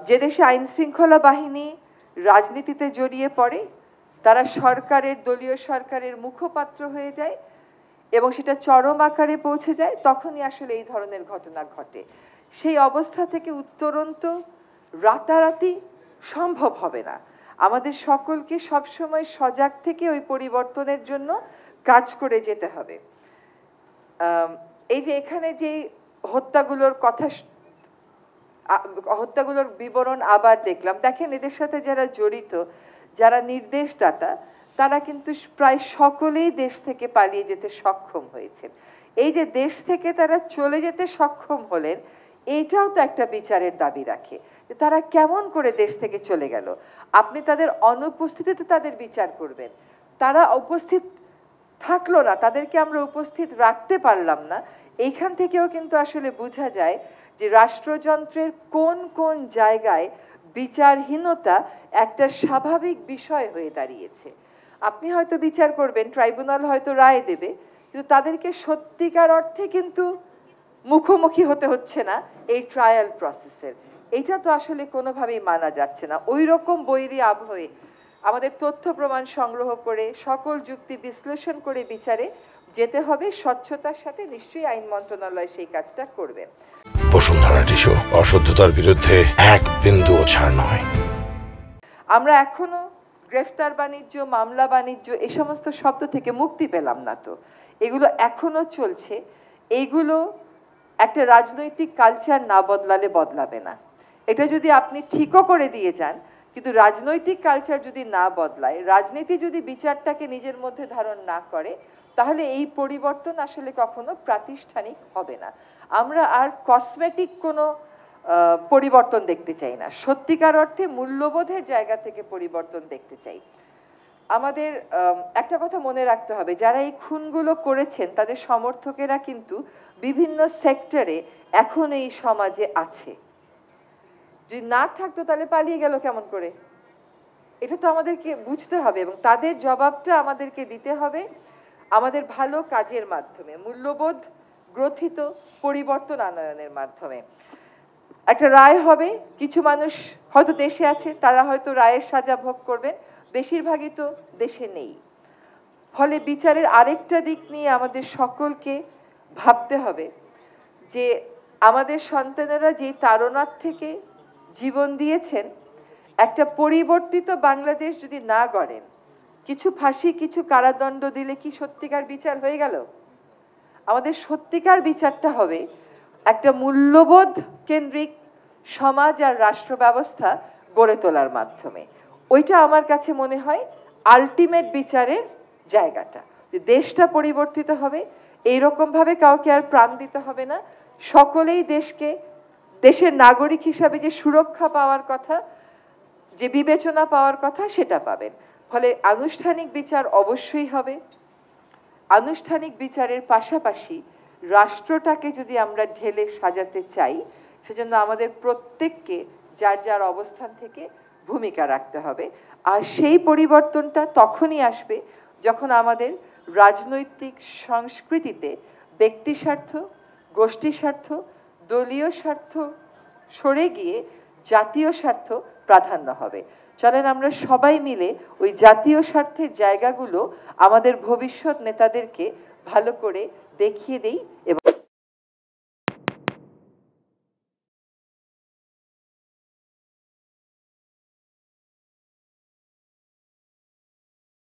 যে দেশে আইন শৃঙ্খলা বাহিনী রাজনীতিতে জড়িয়ে পড়ে, তারা সরকারের, দলীয় সরকারের মুখপাত্র হয়ে যায় এবং সেটা চরম আকারে পৌঁছে যায়, তখনই আসলে এই ধরনের ঘটনা ঘটে। সেই অবস্থা থেকে উত্তরণ তো রাতারাতি সম্ভব হবে না। আমাদের সকলকে সবসময় সজাগ থেকে ওই পরিবর্তনের জন্য কাজ করে যেতে হবে। এই যে এখানে যে হত্যাগুলোর বিবরণ আবার দেখলাম, দেখেন এদের সাথে যারা জড়িত, যারা নির্দেশদাতা, তারা কিন্তু প্রায় সকলেই দেশ থেকে পালিয়ে যেতে সক্ষম হয়েছেন। এই যে দেশ থেকে তারা চলে যেতে সক্ষম হলেন, এইটাও তো একটা বিচারের দাবি রাখে যে তারা কেমন করে দেশ থেকে চলে গেল। আপনি তাদের অনুপস্থিতিতে তাদের বিচার করবেন, তারা উপস্থিত থাকলো না, তাদেরকে আমরা উপস্থিত রাখতে পারলাম না। এইখান থেকেও কিন্তু আসলে বোঝা যায় যে রাষ্ট্রযন্ত্রের কোন কোন জায়গায় বিচারহীনতা একটা স্বাভাবিক বিষয় হয়ে দাঁড়িয়েছে। আপনি হয়তো বিচার করবেন, ট্রাইব্যুনাল হয়তো রায় দেবে, কিন্তু তাদেরকে সত্যিকার অর্থে কিন্তু মুখোমুখি হতে হচ্ছে না এই ট্রায়াল প্রসেসের। এটা তো আসলে কোনোভাবেই মানা যাচ্ছে না। ওই রকম বৈরী আবহে আমাদের তথ্য প্রমাণ সংগ্রহ করে সকল যুক্তি বিশ্লেষণ করে বিচারে যেতে হবে স্বচ্ছতার সাথে। নিশ্চয়ই আইন মন্ত্রণালয় সেই কাজটা করবে। বসুন্ধরা টিস্যু, অসত্যতার বিরুদ্ধে এক বিন্দুও ছাড় নয়। আমরা এখনো গ্রেফতার বাণিজ্য, মামলা বাণিজ্য এই সমস্ত শব্দ থেকে মুক্তি পেলাম না। তো এগুলো এখনো চলছে। এইগুলো একটা রাজনৈতিক কালচার না বদলালে বদলাবে না। এটা যদি আপনি ঠিকও করে দিয়ে যান, কিন্তু রাজনৈতিক কালচার যদি না বদলায়, রাজনীতি যদি বিচারটাকে নিজের মধ্যে ধারণ না করে, তাহলে এই পরিবর্তন আসলে কখনো প্রাতিষ্ঠানিক হবে না। আমরা আর কসমেটিক কোনো পরিবর্তন দেখতে চাই না, সত্যিকার অর্থে মূল্যবোধের জায়গা থেকে পরিবর্তন দেখতে চাই। আমাদের একটা কথা মনে রাখতে হবে, যারা এই খুনগুলো করেছেন তাদের সমর্থকেরা কিন্তু বিভিন্ন সেক্টরে এখন এই সমাজে আছে। যদি না থাকতো তাহলে পালিয়ে গেল কেমন করে? এটা তো আমাদেরকে বুঝতে হবে এবং তাদের জবাবটা আমাদেরকে দিতে হবে আমাদের ভালো কাজের মাধ্যমে, মূল্যবোধ গ্রথিত পরিবর্তন আনয়নের মাধ্যমে। একটা রায় হবে, কিছু মানুষ হয়তো দেশে আছে, তারা হয়তো রায়ের সাজা ভোগ করবেন, বেশিরভাগই তো দেশে নেই। ফলে বিচারের আরেকটা দিক নিয়ে আমাদের সকলকে ভাবতে হবে যে আমাদের সন্তানেরা যে তাড়নার থেকে জীবন দিয়েছেন, একটা পরিবর্তিত বাংলাদেশ যদি না গড়েন, কিছু ফাঁসি, কিছু কারাদণ্ড দিলে কি সত্যিকার বিচার হয়ে গেল? আমাদের সত্যিকার বিচারটা হবে একটা মূল্যবোধ কেন্দ্রিক সমাজ আর রাষ্ট্র ব্যবস্থা গড়ে তোলার মাধ্যমে। ওইটা আমার কাছে মনে হয় আলটিমেট বিচারের জায়গাটা। দেশটা পরিবর্তিত হবে, এইরকম ভাবে কাউকে আর প্রাণ দিতে হবে না, সকলেই দেশকে, দেশের নাগরিক হিসাবে যে সুরক্ষা পাওয়ার কথা, যে বিবেচনা পাওয়ার কথা, সেটা পাবেন। ফলে আনুষ্ঠানিক বিচার অবশ্যই হবে। আনুষ্ঠানিক বিচারের পাশাপাশি রাষ্ট্রটাকে যদি আমরা ঢেলে সাজাতে চাই, সেজন্য আমাদের প্রত্যেককে যার যার অবস্থান থেকে ভূমিকা রাখতে হবে। আর সেই পরিবর্তনটা তখনই আসবে যখন আমাদের রাজনৈতিক সংস্কৃতিতে ব্যক্তি স্বার্থ, গোষ্ঠী স্বার্থ, দলীয় স্বার্থ সরে গিয়ে জাতীয় স্বার্থ প্রাধান্য হবে। চলেন আমরা সবাই মিলে ওই জাতীয় স্বার্থের জায়গাগুলো আমাদের ভবিষ্যৎ নেতাদেরকে ভালো করে দেখিয়ে দেই এবং